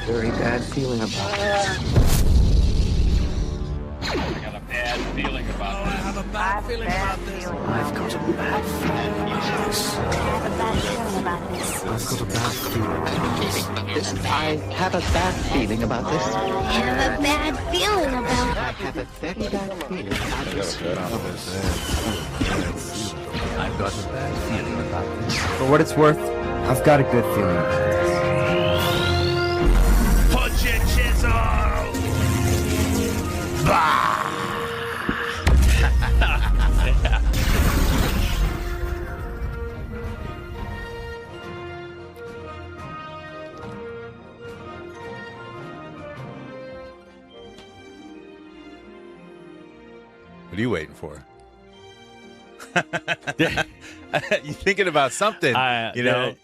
very bad feeling about this. I got a bad feeling about this. I have a bad feeling about this. I've got a bad feeling about this. I have a bad feeling about this. I've got a bad feeling about this. I have a bad feeling about this. I have a bad feeling about I have a very bad feeling about this. I've got a bad feeling about this. For what it's worth, I've got a good feeling about this. Punch it, Chizzle! Bah! What are you waiting for? You thinking about something? You know.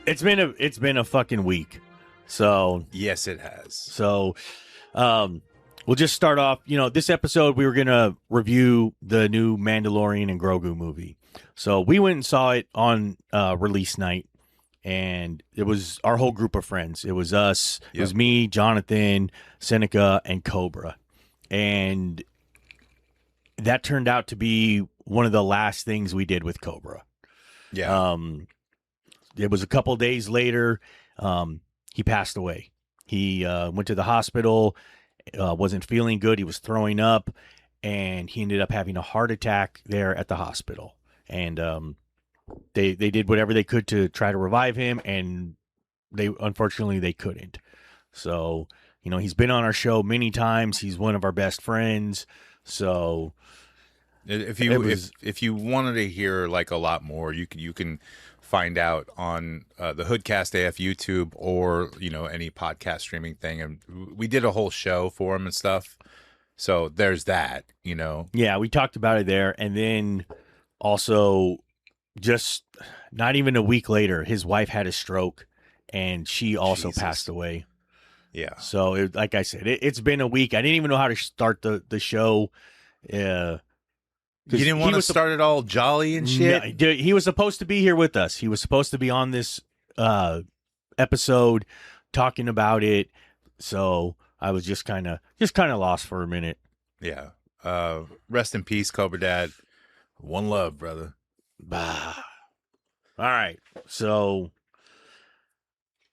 It's been a fucking week. So Yes, it has. so we'll just start off. This episode we were gonna review the new Mandalorian and Grogu movie. So we went and saw it on release night, and it was our whole group of friends. It was us. It was me, Jonathan, Seneca, and Cobra, and that turned out to be one of the last things we did with Cobra. Yeah. It was a couple days later. He passed away. He went to the hospital, wasn't feeling good. He was throwing up, and he ended up having a heart attack there at the hospital. And they did whatever they could to try to revive him, and unfortunately they couldn't. So, he's been on our show many times. He's one of our best friends. So if you wanted to hear like a lot more, you can find out on the Hoodcast AF YouTube or any podcast streaming thing, and we did a whole show for him and stuff. So there's that. Yeah, we talked about it there, and then also just not even a week later, his wife had a stroke, and she also passed away. Yeah. So, like I said, it's been a week. I didn't even know how to start the show. You didn't want to start it all jolly and shit? No, he was supposed to be here with us. He was supposed to be on this episode talking about it. So I was just kind of lost for a minute. Yeah. Rest in peace, CobraDad. One love, brother. Bah. All right. So,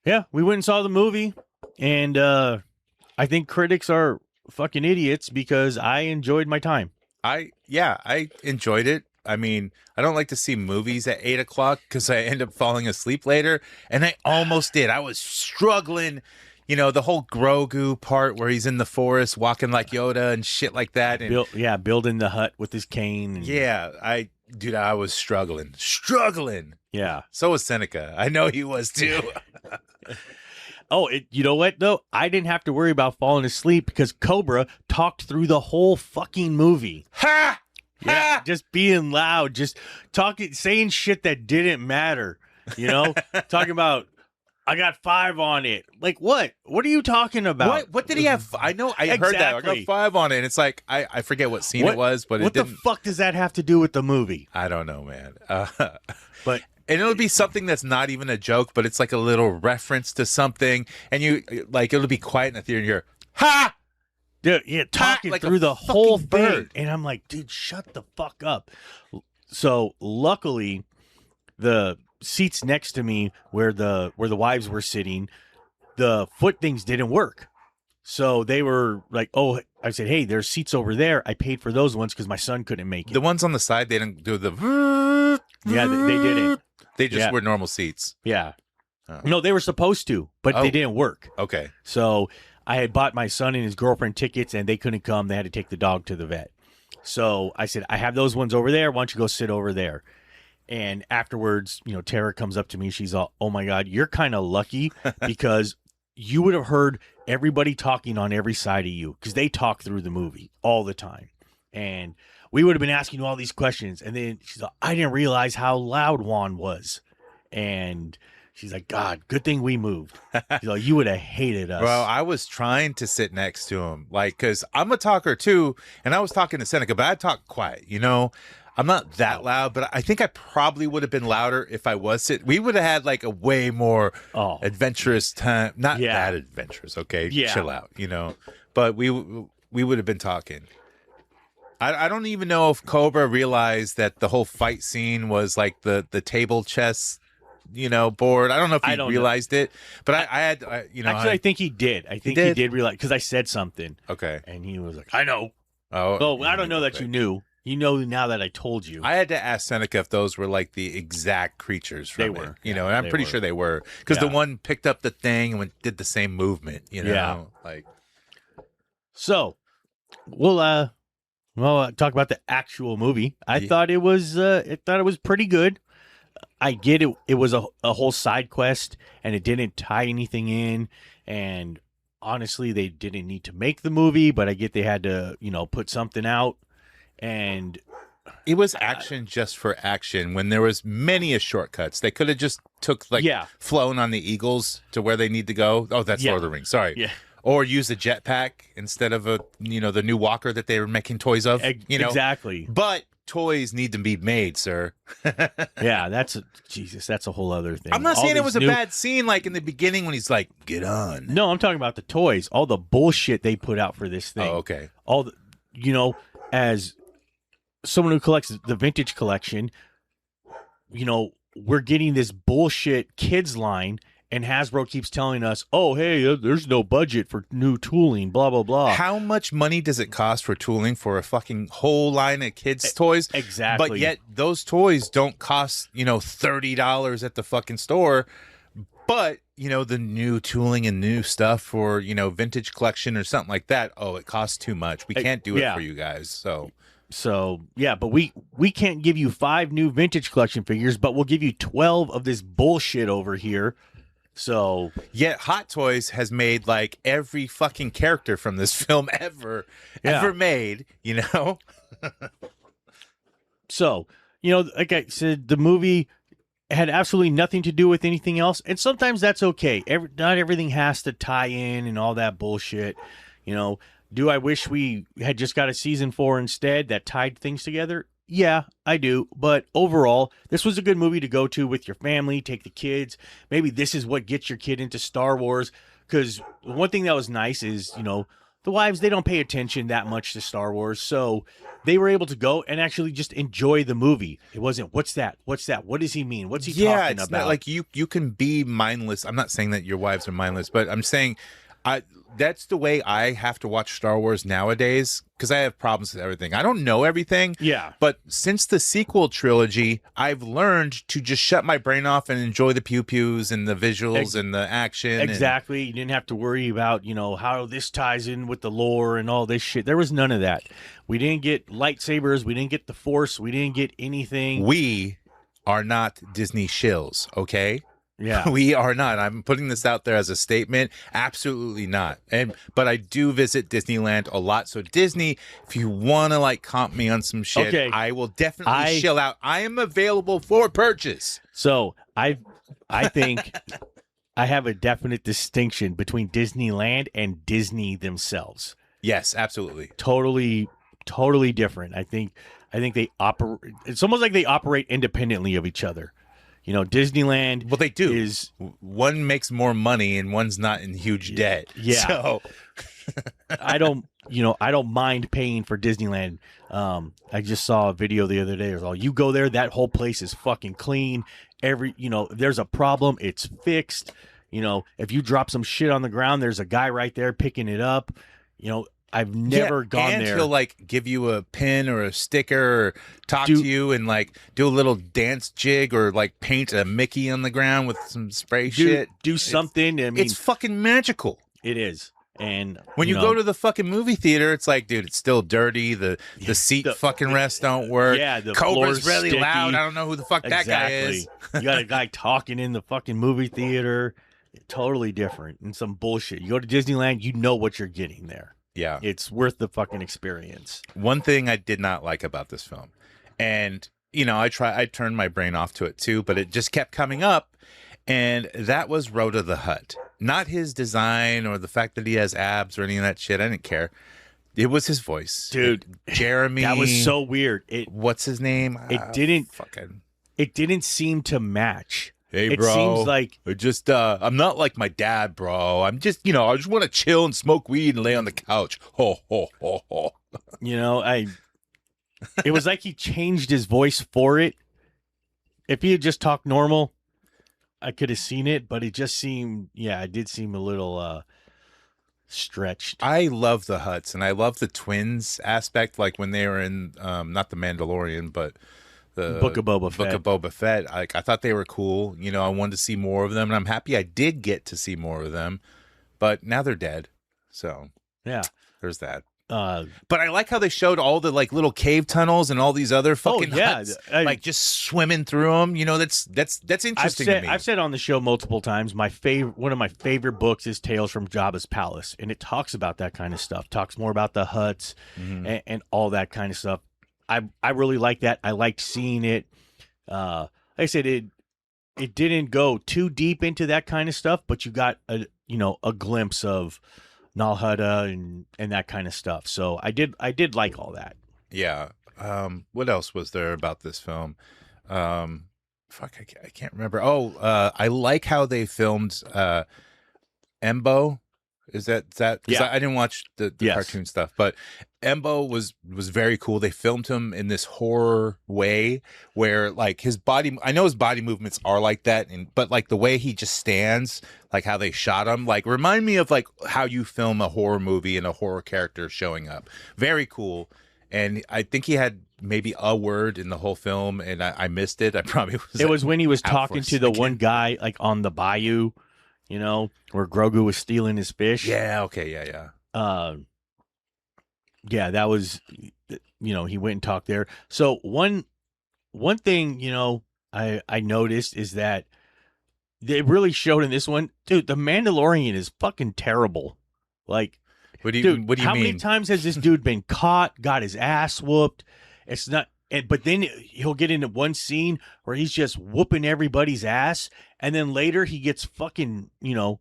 yeah, we went and saw the movie. And I think critics are fucking idiots because I enjoyed my time. I enjoyed it. I mean, I don't like to see movies at 8 o'clock because I end up falling asleep later. And I almost did. I was struggling. The whole Grogu part where he's in the forest walking like Yoda and shit like that. And building the hut with his cane. And... Yeah, I was struggling. Yeah. So was Seneca. I know he was too. Oh, you know what, though? I didn't have to worry about falling asleep because Cobra talked through the whole fucking movie. Ha! Yeah, just being loud, just saying shit that didn't matter, Talking about, I got 5 on it. Like, what? What are you talking about? What did he have? I know, I heard that. I got 5 on it, and it's like, I forget what scene it was, but what the fuck does that have to do with the movie? I don't know, man. But... And it'll be something that's not even a joke, but it's like a little reference to something. And it'll be quiet in the theater and you're, ha! Dude, yeah, talking like through the whole bird. thing. And I'm like, dude, shut the fuck up. So luckily, the seats next to me where the wives were sitting, the foot things didn't work. So they were like, oh, I said, hey, there's seats over there. I paid for those ones because my son couldn't make it. The ones on the side, they didn't do the... Yeah, they didn't. They just were normal seats. Yeah. No, they were supposed to, but they didn't work. Okay. So I had bought my son and his girlfriend tickets, and they couldn't come. They had to take the dog to the vet. So I said, I have those ones over there. Why don't you go sit over there? And afterwards, Tara comes up to me. She's all, oh, my God, you're kind of lucky because you would have heard everybody talking on every side of you because they talk through the movie all the time. And we would have been asking you all these questions. And then she's like, I didn't realize how loud Juan was. And she's like, God, good thing we moved. She's like, you would have hated us. Bro, I was trying to sit next to him. Like, because I'm a talker too. And I was talking to Seneca, but I talk quiet, I'm not that loud, but I think I probably would have been louder if I was sitting. We would have had like a way more adventurous time. Not that adventurous, okay? Yeah. Chill out, you know. But we would have been talking. I don't even know if Cobra realized that the whole fight scene was like the table chess, you know, board. I don't know if he realized it, but I had, you know. Actually, I think he did. I think he did realize, because I said something. Okay. And he was like, I know. Oh. Well, I don't know that you knew. You know now that I told you. I had to ask Seneca if those were like the exact creatures from They it, were. you know, and I'm pretty sure they were, because the one picked up the thing and did the same movement, you know, like. So, we'll talk about the actual movie. I thought it was pretty good. I get it. It was a whole side quest, and it didn't tie anything in. And honestly, they didn't need to make the movie, but I get they had to, you know, put something out. And it was action just for action. When there was many shortcuts, they could have just took flown on the Eagles to where they need to go. Oh, that's Lord of the Rings. Sorry. Yeah. Or use a jetpack instead of the new Walker that they were making toys of. You know? Exactly. But toys need to be made, sir. Yeah, that's a whole other thing. I'm not saying it was a bad scene like in the beginning when he's like, get on. No, I'm talking about the toys. All the bullshit they put out for this thing. Oh, okay. All the, you know, as someone who collects the vintage collection, you know, we're getting this bullshit kids line, and Hasbro keeps telling us, oh, hey, there's no budget for new tooling, blah, blah, blah. How much money does it cost for tooling for a fucking whole line of kids' toys? Exactly. But yet those toys don't cost, you know, $30 at the fucking store. But, you know, the new tooling and new stuff for, you know, vintage collection or something like that, oh, it costs too much. We can't do it for you guys. So yeah, but we can't give you 5 new vintage collection figures, but we'll give you 12 of this bullshit over here. So yet Hot Toys has made like every fucking character from this film ever made, you know? So, you know, like I said, the movie had absolutely nothing to do with anything else, and sometimes that's okay. Not everything has to tie in and all that bullshit, you know. Do I wish we had just got a season 4 instead that tied things together? Yeah, I do. But overall, this was a good movie to go to with your family, take the kids. Maybe this is what gets your kid into Star Wars. Because one thing that was nice is, you know, the wives, they don't pay attention that much to Star Wars. So they were able to go and actually just enjoy the movie. It wasn't, what's that? What's that? What does he mean? What's he talking about? Not like you can be mindless. I'm not saying that your wives are mindless, but I'm saying that's the way I have to watch Star Wars nowadays, because I have problems with everything. I don't know everything. Yeah. But since the sequel trilogy, I've learned to just shut my brain off and enjoy the pew-pews and the visuals and the action. Exactly. You didn't have to worry about, you know, how this ties in with the lore and all this shit. There was none of that. We didn't get lightsabers. We didn't get the Force. We didn't get anything. We are not Disney shills, okay? Yeah, we are not. I'm putting this out there as a statement. Absolutely not. But I do visit Disneyland a lot. So Disney, if you want to like comp me on some shit, I will definitely chill out. I am available for purchase. So I think I have a definite distinction between Disneyland and Disney themselves. Yes, absolutely. Totally different. I think they operate. It's almost like they operate independently of each other. You know, Disneyland. Well, they do. One makes more money and one's not in huge debt. Yeah. So I don't mind paying for Disneyland. I just saw a video the other day. It was all, you go there, that whole place is fucking clean. If there's a problem, it's fixed. You know, if you drop some shit on the ground, there's a guy right there picking it up. You know, I've never gone there. And he'll like give you a pin or a sticker or talk to you and like do a little dance jig or like paint a Mickey on the ground with some spray shit. Do something. I mean, it's fucking magical. It is. And when you go to the fucking movie theater, it's like, dude, it's still dirty. The seat fucking rests don't work. Yeah, the Cobra's really sticky. Loud. I don't know who the fuck that guy is. You got a guy talking in the fucking movie theater. Totally different and some bullshit. You go to Disneyland, you know what you're getting there. Yeah. It's worth the fucking experience. One thing I did not like about this film, and, you know, I turned my brain off to it too, but it just kept coming up, and that was Rhoda the Hutt. Not his design or the fact that he has abs or any of that shit. I didn't care. It was his voice, Dude. Jeremy. That was so weird. What's his name? It didn't seem to match. Hey, it bro. seems like I'm not like my dad, bro. I'm just, I just want to chill and smoke weed and lay on the couch. Ho, ho, ho, ho. It was like he changed his voice for it. If he had just talked normal, I could have seen it, but it just seemed, it did seem a little stretched. I love the Hutts, and I love the twins aspect, like when they were in, not the Mandalorian, but the Book of Boba Fett. I thought they were cool. I wanted to see more of them, and I'm happy I did get to see more of them, but now they're dead. So yeah, there's that. But I like how they showed all the like little cave tunnels and all these other fucking huts, like just swimming through them. That's interesting to me. I've said on the show multiple times, one of my favorite books is Tales from Jabba's Palace, and it talks about that kind of stuff. Talks more about the huts and all that kind of stuff. I really like that. I liked seeing it. Like I said, it didn't go too deep into that kind of stuff, but you got a glimpse of Nal Hutta and that kind of stuff. So I did like all that. Yeah. What else was there about this film? I can't remember. I like how they filmed Embo. Is that? Because I didn't watch the cartoon stuff, but Embo was very cool. They filmed him in this horror way where like his body, I know his body movements are like that, but like the way he just stands, like how they shot him, like remind me of like how you film a horror movie and a horror character showing up. Very cool. And I think he had maybe a word in the whole film, and I missed it. I probably was. It was when he was talking to the one guy like on the bayou, where Grogu was stealing his fish. Yeah. Okay. Yeah. Yeah, that was, he went and talked there. So one thing, I noticed is that they really showed in this one, dude, the Mandalorian is fucking terrible. Like, what do you mean? How many times has this dude been caught, got his ass whooped? It's not, but then he'll get into one scene where he's just whooping everybody's ass, and then later he gets fucking, it's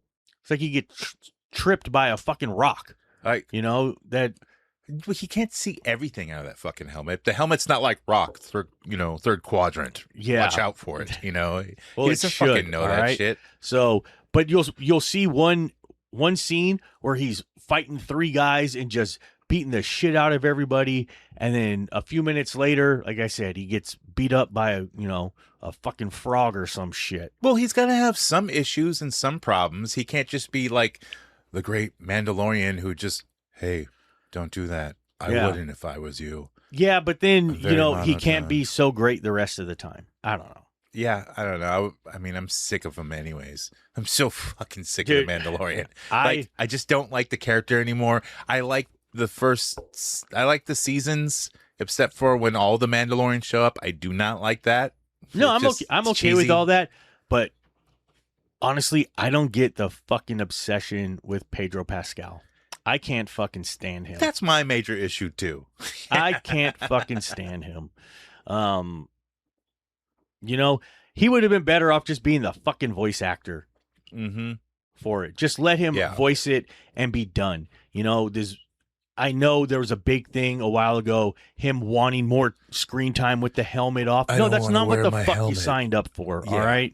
like he gets tripped by a fucking rock. That. He can't see everything out of that fucking helmet. The helmet's not like rock, third quadrant. Yeah, watch out for it. Well, he doesn't fucking know that right? shit. So, but you'll see one scene where he's fighting three guys and just beating the shit out of everybody, and then a few minutes later, like I said, he gets beat up by a fucking frog or some shit. Well, he's got to have some issues and some problems. He can't just be like the great Mandalorian who just, hey, don't do that. I wouldn't if I was you. Yeah, but then, he can't be so great the rest of the time. I don't know. Yeah, I don't know. I mean, I'm sick of him anyways. I'm so fucking sick of the Mandalorian. I just don't like the character anymore. I like the seasons, except for when all the Mandalorians show up. I do not like that. No, I'm okay with all that, but honestly, I don't get the fucking obsession with Pedro Pascal. I can't fucking stand him. That's my major issue too. I can't fucking stand him. He would have been better off just being the fucking voice actor for it. Just let him voice it and be done. I know there was a big thing a while ago, him wanting more screen time with the helmet off. No, that's not what the fuck you signed up for. Yeah. All right.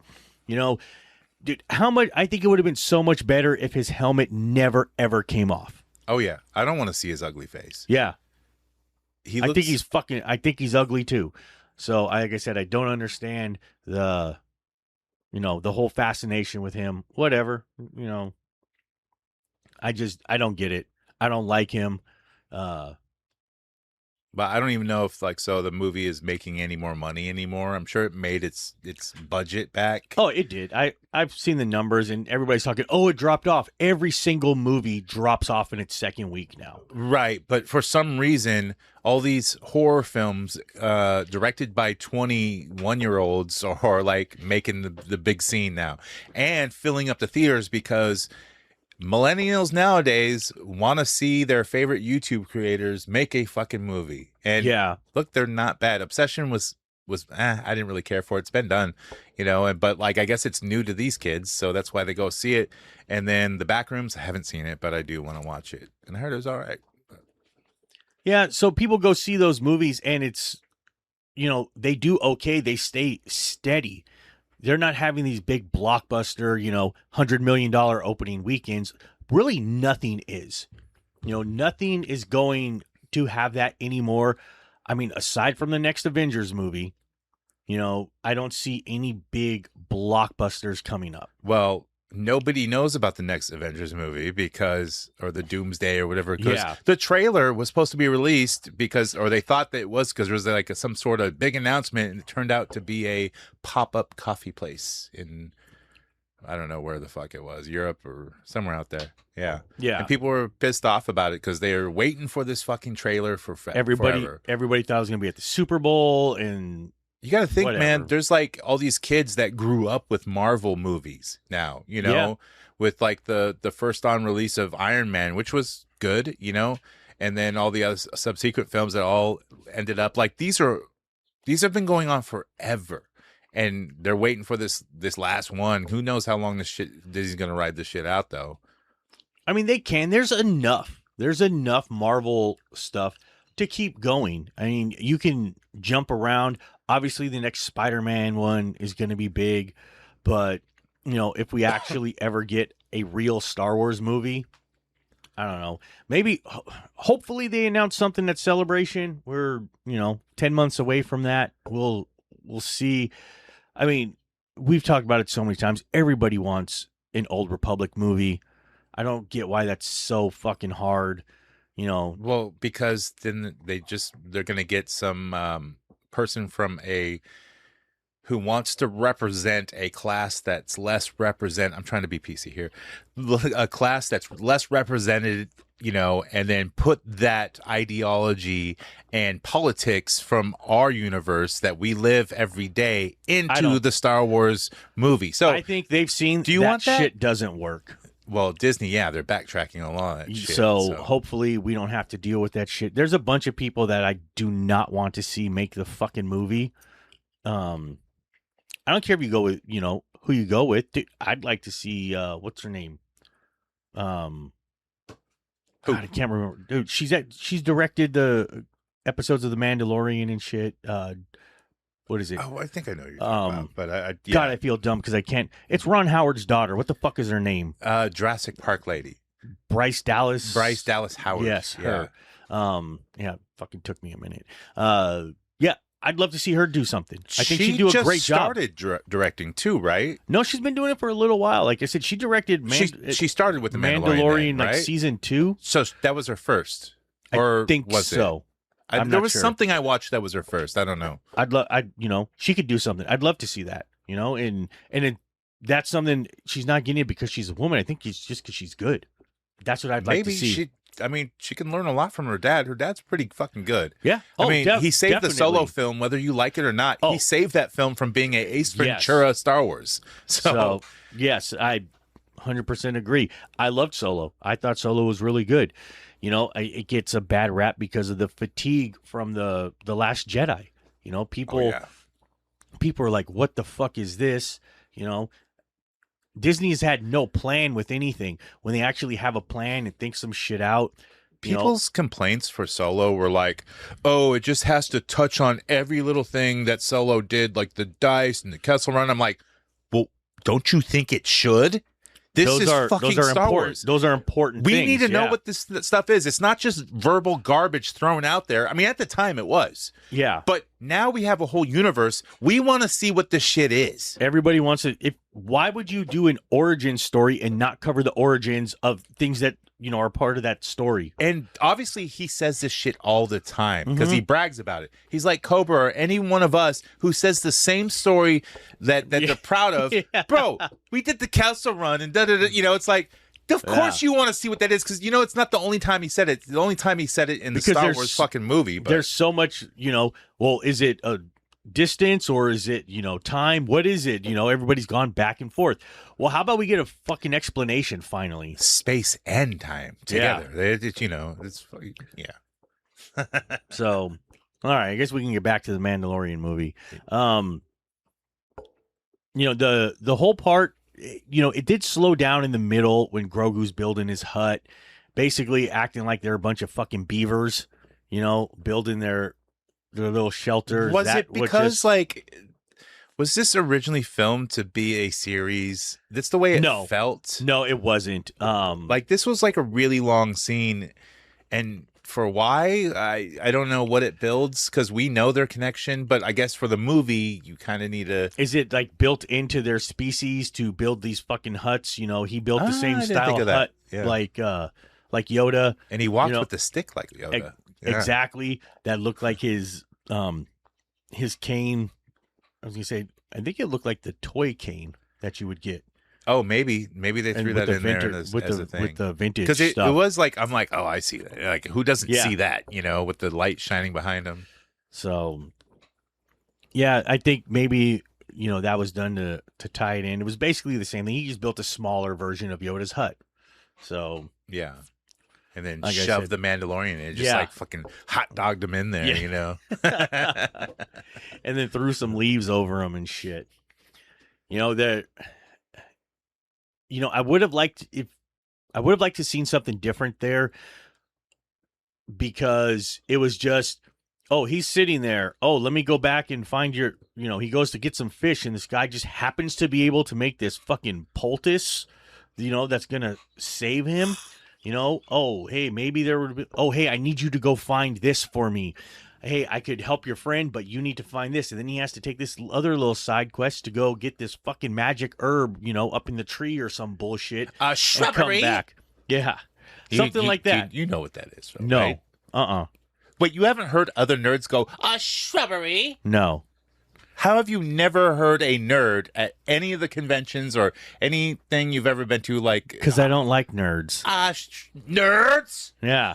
Dude, how much? I think it would have been so much better if his helmet never ever came off. Oh yeah, I don't want to see his ugly face. Yeah, I think he's ugly too. So, like I said, I don't understand the whole fascination with him. Whatever, I don't get it. I don't like him. But I don't even know if the movie is making any more money anymore. I'm sure it made its budget back. Oh, it did. I've seen the numbers, and everybody's talking, it dropped off. Every single movie drops off in its second week now. Right, but for some reason, all these horror films directed by 21-year-olds are like making the big scene now and filling up the theaters because millennials nowadays want to see their favorite YouTube creators make a fucking movie. And look, they're not bad. Obsession was I didn't really care for it. It's been done, but I guess it's new to these kids, so that's why they go see it. And then The Backrooms, I haven't seen it, but I do want to watch it. And I heard it was all right. Yeah, so people go see those movies and it's, they do okay. They stay steady. They're not having these big blockbuster, $100 million opening weekends. Really, nothing is. Nothing is going to have that anymore. I mean, aside from the next Avengers movie, I don't see any big blockbusters coming up. Well, nobody knows about the next Avengers movie or the Doomsday or whatever. Because the trailer was supposed to be released or they thought that it was because there was like some sort of big announcement, and it turned out to be a pop-up coffee place in, I don't know where the fuck it was, Europe or somewhere out there. Yeah. Yeah. And people were pissed off about it because they were waiting for this fucking trailer forever. Everybody thought it was going to be at the Super Bowl and... You got to think, whatever. man, there's like all these kids that grew up with Marvel movies now, with like the first on release of Iron Man, which was good, and then all the other subsequent films that all ended up like these have been going on forever. And they're waiting for this last one. Who knows how long Disney's going to ride this shit out, though. I mean, they can. There's enough Marvel stuff to keep going. I mean, you can jump around. Obviously, the next Spider-Man one is going to be big, but if we actually ever get a real Star Wars movie, I don't know. Maybe, hopefully, they announce something at Celebration. We're 10 months away from that. We'll see. I mean, we've talked about it so many times. Everybody wants an Old Republic movie. I don't get why that's so fucking hard. Well, because then they're going to get some person who wants to represent a class that's less I'm trying to be PC here. A class that's less represented, and then put that ideology and politics from our universe that we live every day into the Star Wars movie. So I think they've seen want that? Shit doesn't work. Well, Disney, they're backtracking a lot of that shit. So hopefully we don't have to deal with that shit. There's a bunch of people that I do not want to see make the fucking movie. I don't care if you go with, who you go with. Dude, I'd like to see, what's her name? God, I can't remember. Dude, she's directed the episodes of The Mandalorian and shit. What is it? Oh, I think I know you're talking about, but God, I feel dumb because I can't. It's Ron Howard's daughter. What the fuck is her name? Jurassic Park lady. Bryce Dallas Howard. Yes, her. Fucking took me a minute. I'd love to see her do something. I think she'd do a great job. She started directing too, right? No, she's been doing it for a little while. Like I said, she directed. She started with the Mandalorian, then, right? like season 2. So that was her first. I think so. There was something I watched that was her first. I don't know. She could do something. I'd love to see that. That's something she's not getting it because she's a woman. I think it's just because she's good. That's what I'd like to see. She can learn a lot from her dad. Her dad's pretty fucking good. Yeah. He saved the Solo film, whether you like it or not. He saved that film from being a Ace Ventura Star Wars. So yes, I 100% agree. I loved Solo. I thought Solo was really good. It gets a bad rap because of the fatigue from the Last Jedi. People are like, what the fuck is this? Disney has had no plan with anything. When they actually have a plan and think some shit out. People's complaints for Solo were like, oh, it just has to touch on every little thing that Solo did, like the dice and the Kessel Run. I'm like, well, don't you think it should? Those are Star Wars. Those are important We things. need to know what this stuff is. It's not just verbal garbage thrown out there. I mean, at the time it was. Yeah. But now we have a whole universe. We want to see what this shit is. Everybody wants it. Why would you do an origin story and not cover the origins of things that, are part of that story? And obviously he says this shit all the time because he brags about it. He's like Cobra or any one of us who says the same story that they're proud of. Yeah. Bro, we did the Kessel Run and da-da-da. It's like, of course you want to see what that is because, it's not the only time he said it. It's the only time he said it in the Star Wars fucking movie. But there's so much, well, is it a distance or is it, time? What is it? Everybody's gone back and forth. Well, how about we get a fucking explanation finally? Space and time together. Yeah. It's So, all right, I guess we can get back to the Mandalorian movie. The whole part, it did slow down in the middle when Grogu's building his hut, basically acting like they're a bunch of fucking beavers. building their little shelters. Was that it because was this originally filmed to be a series? That's the way it felt. No, it wasn't. Like this was like a really long scene, and for why I don't know what it builds because we know their connection, but I guess for the movie you kind of need to. Is it like built into their species to build these fucking huts? He built the same I didn't style think of of that. hut Yeah. like Yoda, and he walked with the stick like Yoda. Yeah. Exactly. That looked like his cane. I was gonna say, I think it looked like the toy cane that you would get. Oh, maybe they threw that in there as a thing with the vintage because it stuff. was like I'm like, oh, I see that. Like who doesn't see that? With the light shining behind him. So, yeah, I think maybe that was done to tie it in. It was basically the same thing. He just built a smaller version of Yoda's hut. So yeah, and then like shoved the Mandalorian in, just like fucking hot dogged him in there, and then threw some leaves over him and shit. I would have liked to seen something different there because it was just, oh, he's sitting there. Oh, let me go back and find your, he goes to get some fish and this guy just happens to be able to make this fucking poultice, that's going to save him. Oh, hey, maybe there would be, oh, hey, I need you to go find this for me. Hey, I could help your friend, but you need to find this. And then he has to take this other little side quest to go get this fucking magic herb, up in the tree or some bullshit. A shrubbery? And come back. Yeah. Something like that. You know what that is, though, no. Right? Wait, you haven't heard other nerds go, a shrubbery? No. How have you never heard a nerd at any of the conventions or anything you've ever been to, like... Because I don't like nerds. Nerds? Yeah.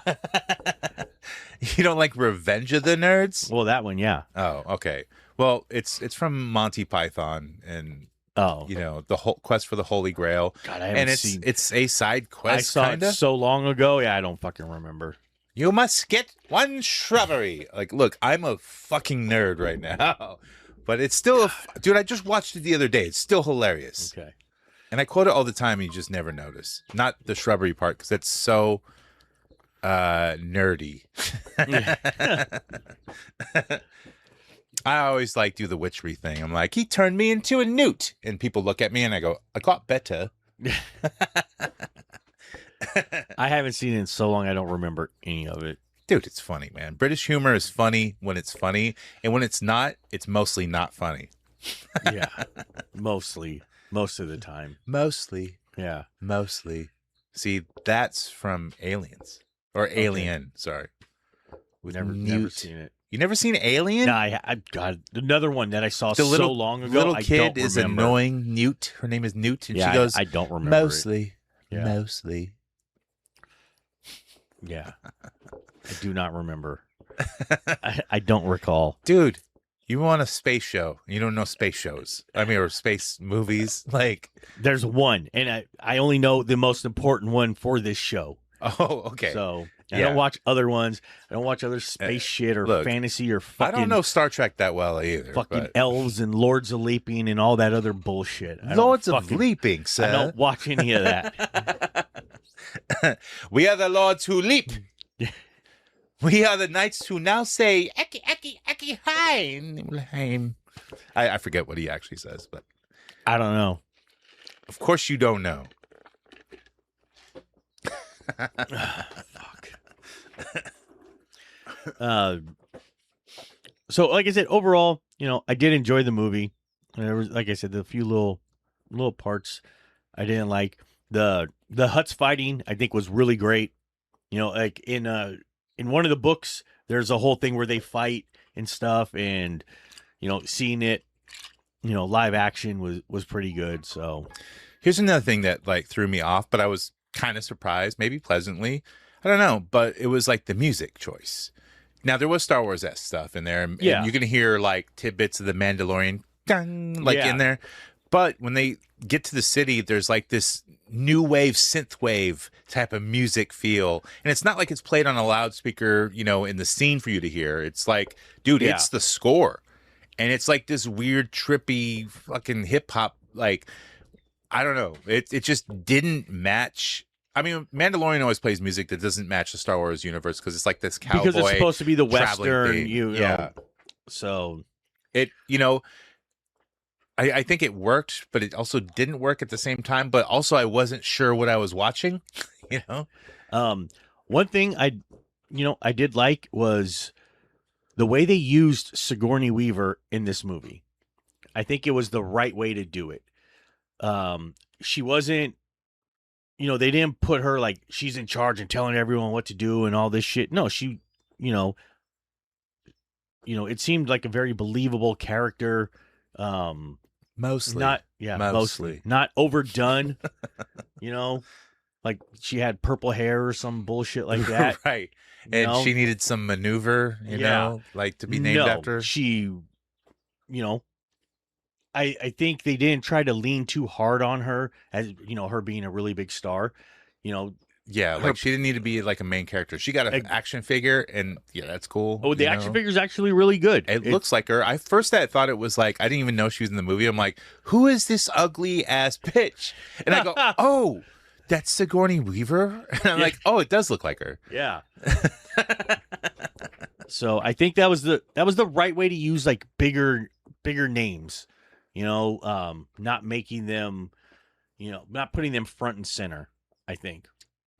You don't like Revenge of the Nerds? Well, that one, yeah. Oh, okay. Well, it's from Monty Python and the whole quest for the Holy Grail. God, I haven't seen. It's a side quest. I saw it so long ago. Yeah, I don't fucking remember. You must get one shrubbery. Like, look, I'm a fucking nerd right now, but it's still dude. I just watched it the other day. It's still hilarious. Okay. And I quote it all the time. And you just never notice. Not the shrubbery part because it's so nerdy. I always do the witchery thing. I'm like, he turned me into a newt, and people look at me and I go, I got better. I haven't seen it in so long I don't remember any of it. Dude, it's funny, man. British humor is funny when it's funny, and when it's not, it's mostly not funny. Yeah. Most of the time. Mostly. Yeah. Mostly. See, that's from Aliens. Or Alien, sorry. With never seen it. You never seen Alien? No, I got another one that I saw the so long ago. Little kid is annoying Newt. Her name is Newt, and she goes, I don't remember. Mostly. Yeah. Mostly. Yeah. I do not remember. I don't recall. Dude, you want a space show. You don't know space shows. I mean, or space movies. There's one, and I only know the most important one for this show. Oh, okay. So I don't watch other ones. I don't watch other space shit or fantasy or fucking... I don't know Star Trek that well either. Fucking elves and Lords of Leaping and all that other bullshit. Lords of Leaping, sir. I don't watch any of that. We are the Lords who leap. We are the knights who now say, Eki, Eki, Eki, Heim. I forget what he actually says, but... I don't know. Of course you don't know. Fuck. So, like I said, overall, I did enjoy the movie. There was, like I said, the few little parts I didn't like. The Hutts fighting, I think, was really great. Like in one of the books, there's a whole thing where they fight and stuff, and seeing it, live action was pretty good. So, here's another thing that threw me off, but I was kind of surprised, maybe pleasantly. I don't know, but it was the music choice. Now there was Star Wars-esque stuff in there, and you can hear tidbits of the Mandalorian in there. But when they get to the city, there's this new wave, synth wave type of music feel, and it's not it's played on a loudspeaker, in the scene for you to hear. It's dude, it's the score, and it's this weird, trippy, fucking hip hop. I don't know. It just didn't match I mean, Mandalorian always plays music that doesn't match the Star Wars universe because it's like this cowboy. Because it's supposed to be the traveling Western, thing. you Yeah. know. So It, I think it worked, but it also didn't work at the same time. But also, I wasn't sure what I was watching. One thing I did like was the way they used Sigourney Weaver in this movie. I think it was the right way to do it. She wasn't, they didn't put her like she's in charge and telling everyone what to do and all this shit. No, she, it seemed like a very believable character. Mostly. Mostly. Not overdone, like she had purple hair or some bullshit like that. Right. And she needed some maneuver, like to be named after. She, I think they didn't try to lean too hard on her as, her being a really big star, Yeah, like she didn't need to be like a main character. She got an action figure, and yeah, that's cool. Oh, the action figure is actually really good. It looks like her. I thought it was like I didn't even know she was in the movie. I'm like, who is this ugly ass bitch? And I go, oh, that's Sigourney Weaver. And I'm like, oh, it does look like her. Yeah. So I think that was the right way to use like bigger names, not making them, not putting them front and center. I think.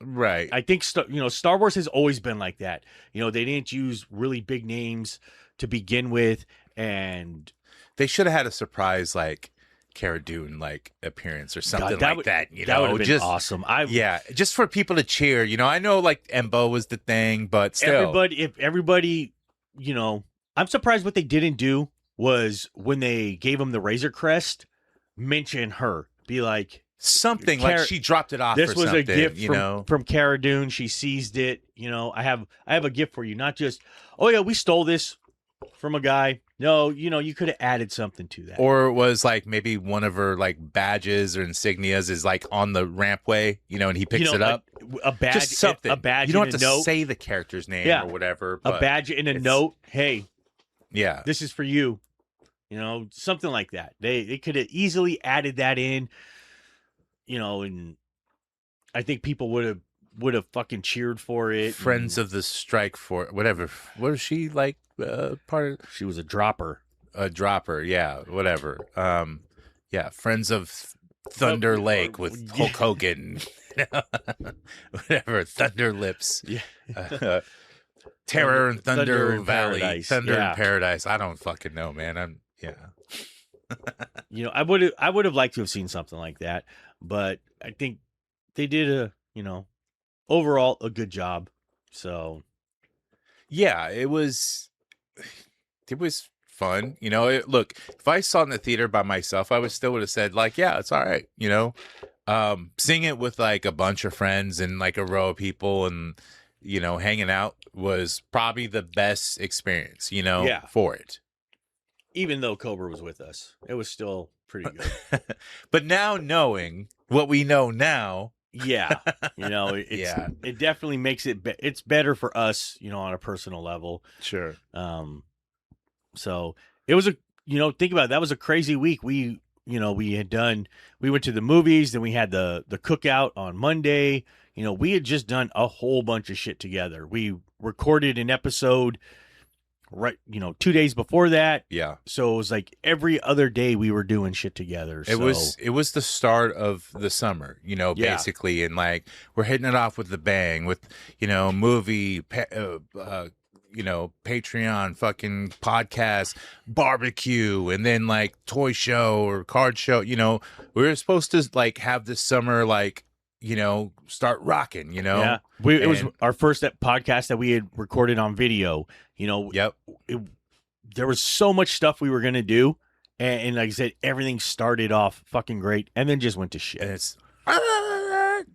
Right. I think Star Wars has always been like that. They didn't use really big names to begin with, and they should have had a surprise like Cara Dune like appearance or something that like that. That would have been awesome. Just for people to cheer. I know like Embo was the thing, but still, everybody, I'm surprised what they didn't do was when they gave him the Razor Crest, mention her, be like. Something like she dropped it off. This was something, a gift from Cara Dune. She seized it. I have a gift for you. Not just, oh yeah, we stole this from a guy. No, you could have added something to that. Or it was like maybe one of her like badges or insignias is like on the rampway, and he picks it up. A badge, just something. A badge. You don't have to note. say the character's name or whatever. A badge and a note. Hey, yeah, this is for you. Something like that. They could have easily added that in. And I think people would have fucking cheered for it. Friends of the Strike for whatever. What was she like? Part of? She was a dropper. A dropper, yeah, whatever. Yeah, Friends of Thunder Lake with Hulk Hogan. Whatever, Thunder Lips. Yeah. Terror and Thunder Valley. Paradise. Thunder in Paradise. I don't fucking know, man. I would have liked to have seen something like that, but I think they did overall a good job. So yeah, it was fun. Look, if I saw it in the theater by myself, I would have said like, yeah, it's all right. Seeing it with like a bunch of friends and like a row of people and, hanging out was probably the best experience, for it. Even though Cobra was with us, it was still pretty good. But now knowing what we know now, yeah, it definitely makes it. It's better for us, on a personal level. Sure. So it was think about it, that was a crazy week. We went to the movies, then we had the cookout on Monday. We had just done a whole bunch of shit together. We recorded an episode. Right, 2 days before that. Yeah. So it was like every other day we were doing shit together. It was the start of the summer, basically. And like, we're hitting it off with the bang with, movie, Patreon, fucking podcast, barbecue, and then like toy show or card show. We were supposed to like have this summer, like, start rocking, Yeah. It was our first podcast that we had recorded on video. Yep. There was so much stuff we were going to do. And like I said, everything started off fucking great and then just went to shit. And it's,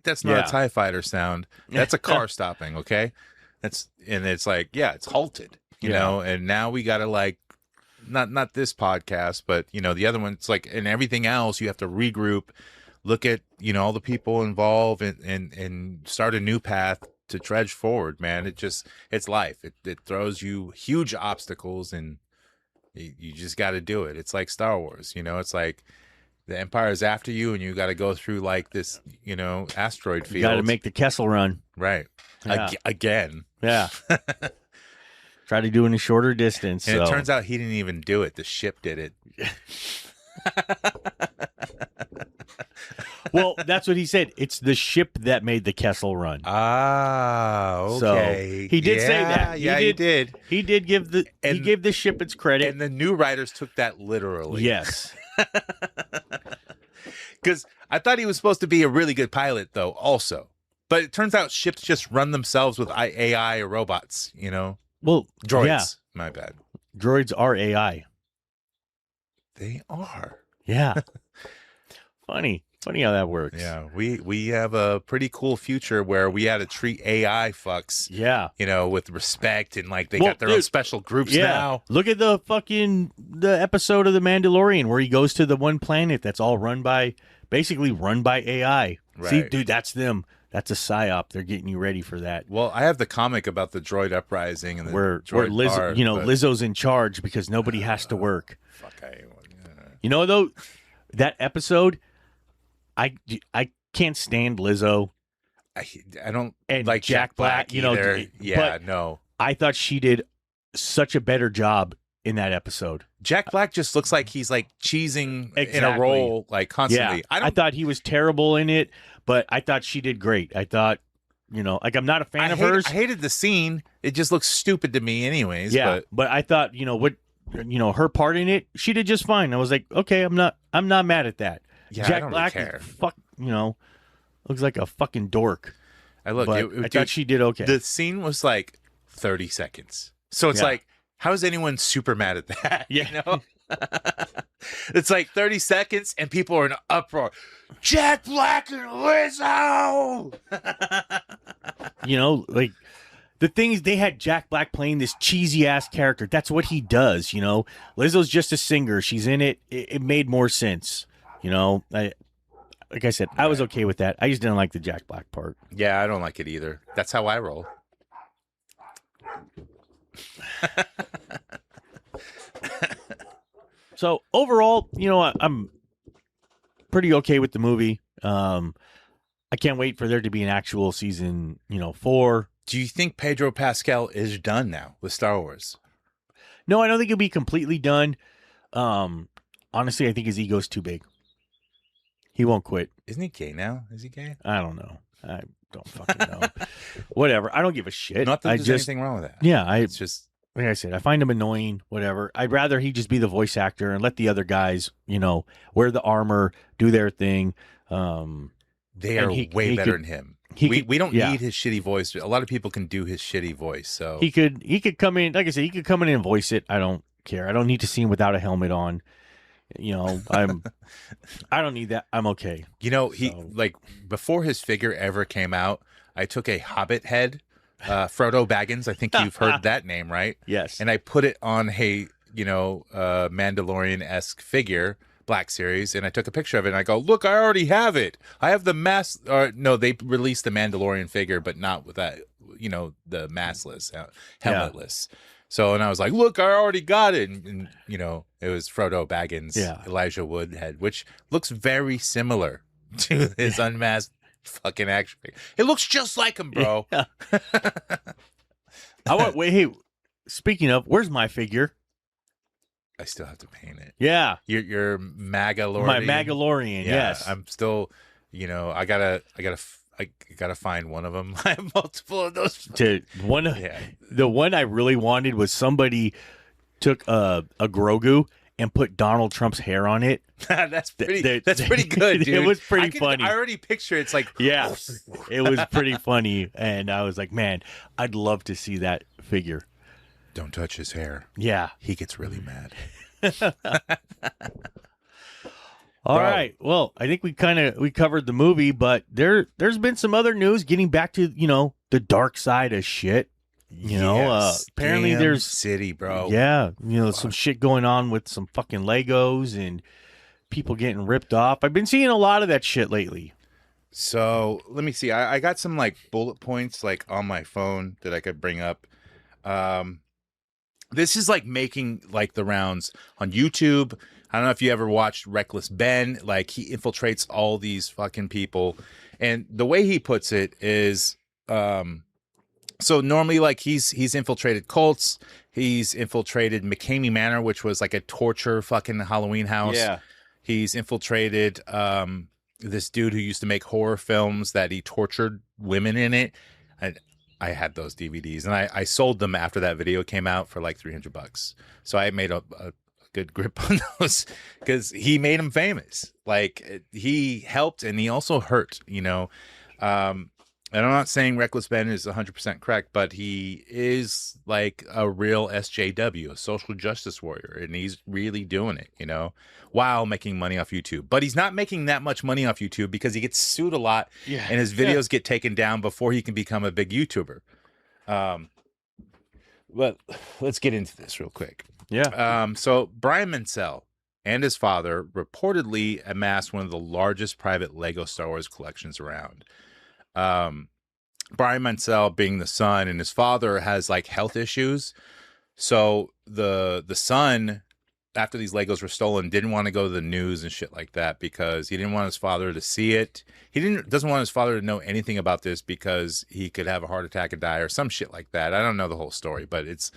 that's not a TIE fighter sound. That's a car stopping, okay? It's like, yeah, it's halted, you know? And now we got to like, not this podcast, but, the other one, it's like, and everything else, you have to regroup, look at, all the people involved and start a new path to trudge forward, man. It's life. It throws you huge obstacles and you just got to do it. It's like Star Wars, it's like the Empire is after you, and you got to go through like this, asteroid field. You got to make the Kessel Run. right Yeah. again. Yeah. Try to do it in a shorter distance. And so. it turns out he didn't even do it. The ship did it. Well, that's what he said. It's the ship that made the Kessel Run. Ah, okay. So he did say that. He did. He did give he gave the ship its credit. And the new writers took that literally. Yes. Because I thought he was supposed to be a really good pilot, though, also. But it turns out ships just run themselves with AI or robots, Well, Droids. yeah. My bad. Droids are AI. They are. Yeah. Funny how that works. Yeah, we have a pretty cool future where we had to treat AI fucks, Yeah. with respect, and like they Well, got their own dude, special groups Yeah. now. Look at the episode of The Mandalorian where he goes to the one planet that's all basically run by AI. See, Right. dude, that's them. That's a psyop. They're getting you ready for that. Well, I have the comic about the droid uprising and the Where droid Liz, bar, but- Lizzo's in charge because nobody has to work. Fuck, Though, that episode, I can't stand Lizzo. I don't And like Jack Black, either. Yeah, but- no. I thought she did such a better job in that episode. Jack Black just looks like he's like cheesing in a Exactly. role like constantly. Yeah, I thought he was terrible in it, but I thought she did great. I thought, I'm not a fan of hers. I hated the scene. It just looks stupid to me, anyways. Yeah, but I thought, her part in it, she did just fine. I was like, okay, I'm not mad at that. Yeah, Jack I don't Black, really care. looks like a fucking dork. I look. But I thought she did okay. The scene was like 30 seconds, so it's Yeah. like, how is anyone super mad at that? Yeah. It's like 30 seconds, and people are in an uproar. Jack Black and Lizzo. Like the thing is, they had Jack Black playing this cheesy ass character. That's what he does. Lizzo's just a singer. She's in it. It made more sense. Like I said, I was okay with that. I just didn't like the Jack Black part. Yeah, I don't like it either. That's how I roll. So overall, I'm pretty okay with the movie. I can't wait for there to be an actual season, 4. Do you think Pedro Pascal is done now with Star Wars? No, I don't think he'll be completely done. Honestly, I think his ego's too big. He won't quit. Isn't he gay now? Is he gay? I don't know. I don't fucking know. Whatever. I don't give a shit. Not that there's anything wrong with that. Yeah, It's just like I said, I find him annoying, whatever. I'd rather he just be the voice actor and let the other guys, wear the armor, do their thing. they And are he way better could- than him. he We could- don't yeah. need his shitty voice. A lot of people can do his shitty voice. So He could come in, like I said, he could come in and voice it. I don't care. I don't need to see him without a helmet on. I don't need that. I'm okay. like before his figure ever came out, I took a Hobbit head, Frodo Baggins. I think you've heard that name, right? Yes. And I put it on a Mandalorian-esque figure, Black Series, and I took a picture of it. And I go, look, I already have it. I have the mask. Or no, they released the Mandalorian figure, but not with that. The maskless, helmetless. So, and I was like, look, I already got it. And it was Frodo Baggins, Elijah Wood head, which looks very similar to his unmasked fucking action figure. It looks just like him, bro. Yeah. Hey, speaking of, where's my figure? I still have to paint it. Yeah. Your Magalorian. My Magalorian, Yeah, yes. I'm still, I gotta find one of them. I have multiple of those. The one I really wanted was somebody took a Grogu and put Donald Trump's hair on it. That's pretty good, dude. It was pretty funny. I already picture it's like, yeah, it was pretty funny, and I was like, man, I'd love to see that figure. Don't touch his hair. Yeah, he gets really mad. All right. Well, I think we covered the movie, but there's been some other news getting back to, the dark side of shit. Apparently Damn there's city, bro. Yeah, some shit going on with some fucking Legos and people getting ripped off. I've been seeing a lot of that shit lately. So let me see. I got some like bullet points like on my phone that I could bring up. This is like making like the rounds on YouTube, I don't know if you ever watched Reckless Ben. Like, he infiltrates all these fucking people. And the way he puts it is, so normally, like, he's infiltrated cults. He's infiltrated McCamey Manor, which was like a torture fucking Halloween house. Yeah. He's infiltrated this dude who used to make horror films that he tortured women in it. I had those DVDs, and I sold them after that video came out for like $300. So I made a good grip on those because he made them famous. Like, he helped and he also hurt, you know. And I'm not saying Reckless Ben is 100% correct, but he is like a real SJW, a social justice warrior, and he's really doing it, you know, while making money off YouTube. But he's not making that much money off YouTube because he gets sued a lot, and his videos get taken down before he can become a big YouTuber. But let's get into this real quick. Yeah. So Brian Mansell and his father reportedly amassed one of the largest private Lego Star Wars collections around. Brian Mansell being the son, and his father has like health issues. So the son, after these Legos were stolen, didn't want to go to the news and shit like that because he didn't want his father to see it. He doesn't want his father to know anything about this because he could have a heart attack and die or some shit like that. I don't know the whole story, but it's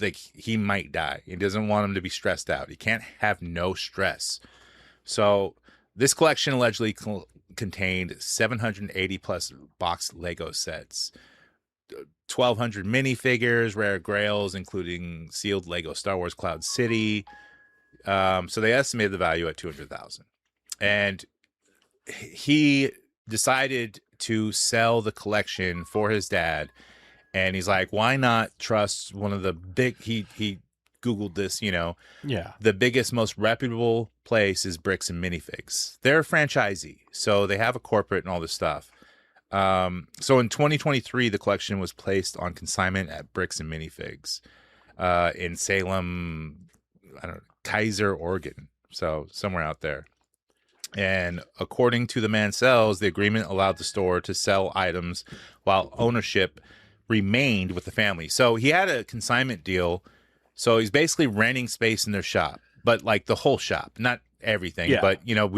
like he might die. He doesn't want him to be stressed out. He can't have no stress. So this collection allegedly contained 780 plus boxed Lego sets, 1,200 minifigures, rare grails, including sealed Lego Star Wars Cloud City. So they estimated the value at $200,000, and he decided to sell the collection for his dad. And he's like, why not trust one of the big, he Googled this, you know, the biggest, most reputable place is Bricks and Minifigs. They're a franchisee, so they have a corporate and all this stuff. So in 2023, the collection was placed on consignment at Bricks and Minifigs in Salem, I don't know, Kaiser, Oregon. So somewhere out there. And according to the Mansells, the agreement allowed the store to sell items while ownership remained with the family. So he had a consignment deal. So he's basically renting space in their shop, but like the whole shop, not everything, but you know,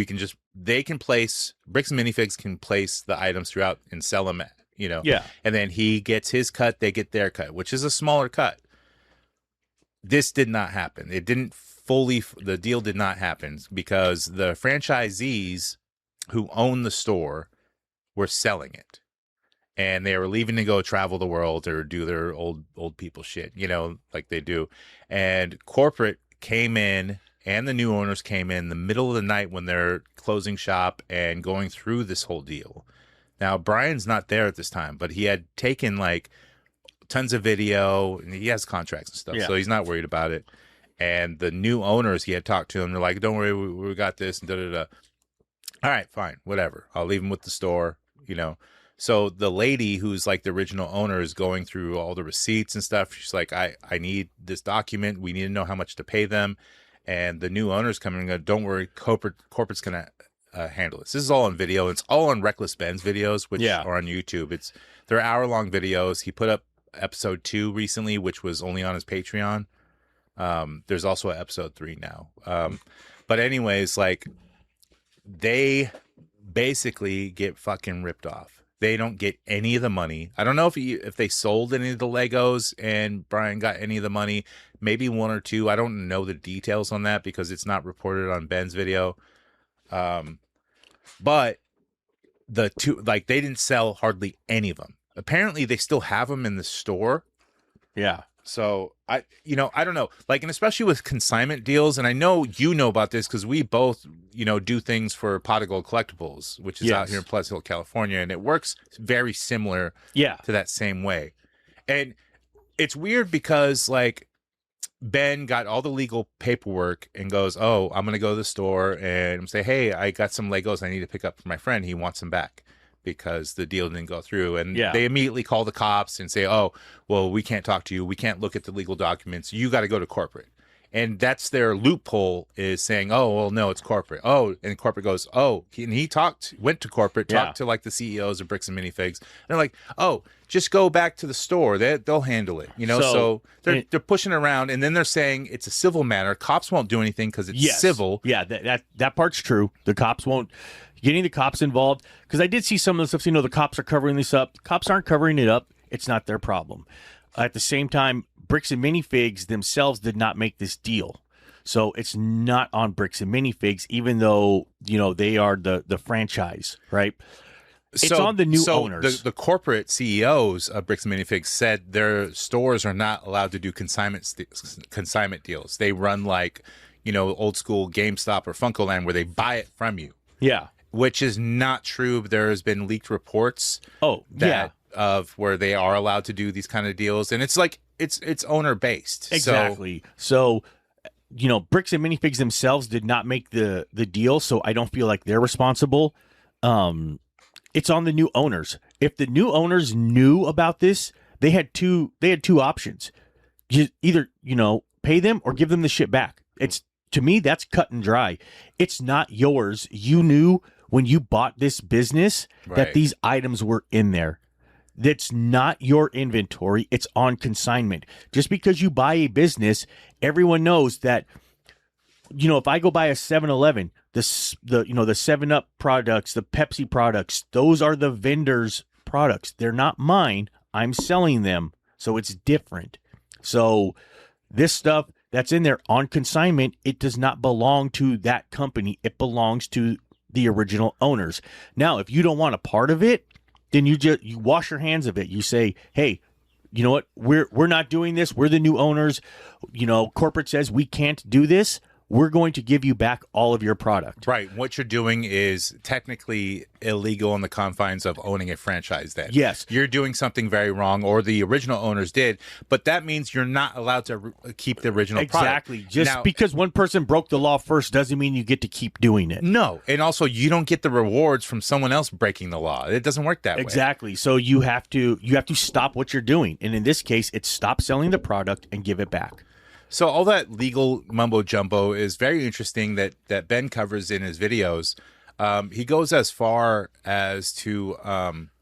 they can place, Bricks and Minifigs can place the items throughout and sell them, you know, and then he gets his cut, they get their cut, which is a smaller cut. This did not happen. It didn't the deal did not happen because the franchisees who own the store were selling it. And they were leaving to go travel the world or do their old people shit, you know, like they do. And corporate came in, and the new owners came in the middle of the night when they're closing shop and going through this whole deal. Now, Brian's not there at this time, but he had taken like tons of video, and he has contracts and stuff, so he's not worried about it. And the new owners, he had talked to them. They're like, don't worry, we got this, and da-da-da. All right, fine, whatever. I'll leave him with the store, you know. So the lady who's like the original owner is going through all the receipts and stuff. She's like, I need this document. We need to know how much to pay them. And the new owner's coming and go, don't worry, corporate's going to handle this. This is all on video. It's all on Reckless Ben's videos, which are on YouTube. They're hour-long videos. He put up episode 2 recently, which was only on his Patreon. There's also an episode 3 now. But anyways, like, they basically get fucking ripped off. They don't get any of the money. I don't know if they sold any of the Legos and Brian got any of the money. Maybe 1 or 2. I don't know the details on that because it's not reported on Ben's video. But the two, like, they didn't sell hardly any of them. Apparently, they still have them in the store. Yeah. So I don't know, like, and especially with consignment deals, and I know you know about this because we both, do things for Pot of Gold Collectibles, which is out here in Pleasant Hill, California, and it works very similar to that same way. And it's weird because, like, Ben got all the legal paperwork and goes, oh, I'm going to go to the store and say, hey, I got some Legos I need to pick up for my friend. He wants them back because the deal didn't go through. And they immediately call the cops and say, oh, well, we can't talk to you. We can't look at the legal documents. You got to go to corporate. And that's their loophole, is saying, oh, well, no, it's corporate. Oh, and corporate goes, oh, and he went to corporate, talked to like the CEOs of Bricks and Minifigs. And they're like, oh, just go back to the store. They'll handle it. So they're pushing around, and then they're saying it's a civil matter. Cops won't do anything because it's civil. Yeah, that part's true. The cops won't. Getting the cops involved, because I did see some of the stuff, the cops are covering this up. Cops aren't covering it up. It's not their problem. At the same time, Bricks and Minifigs themselves did not make this deal. So it's not on Bricks and Minifigs, even though, they are the franchise, right? It's on the new owners. The corporate CEOs of Bricks and Minifigs said their stores are not allowed to do consignment deals. They run like, old school GameStop or Funkoland where they buy it from you. Yeah. Which is not true. There's been leaked reports. Of where they are allowed to do these kind of deals, and it's like it's owner based. Exactly. So Bricks and Minifigs themselves did not make the deal, so I don't feel like they're responsible. It's on the new owners. If the new owners knew about this, they had two options. You either pay them or give them the shit back. To me, that's cut and dry. It's not yours. You knew when you bought this business that these items were in there. That's not your inventory. It's on consignment. Just because you buy a business, everyone knows that, if I go buy a 7-Eleven, the 7-Up products, the Pepsi products, those are the vendor's products. They're not mine. I'm selling them. So it's different. So this stuff that's in there on consignment, it does not belong to that company. It belongs to the original owners. Now, if you don't want a part of it, then you wash your hands of it. You say, hey, you know what? We're not doing this. We're the new owners. Corporate says we can't do this. We're going to give you back all of your product. Right. What you're doing is technically illegal in the confines of owning a franchise then. Yes. You're doing something very wrong, or the original owners did, but that means you're not allowed to keep the original product. Exactly. Just because one person broke the law first doesn't mean you get to keep doing it. No. And also, you don't get the rewards from someone else breaking the law. It doesn't work that way. Exactly. So you have to stop what you're doing. And in this case, it's stop selling the product and give it back. So all that legal mumbo jumbo is very interesting that Ben covers in his videos. He goes as far as to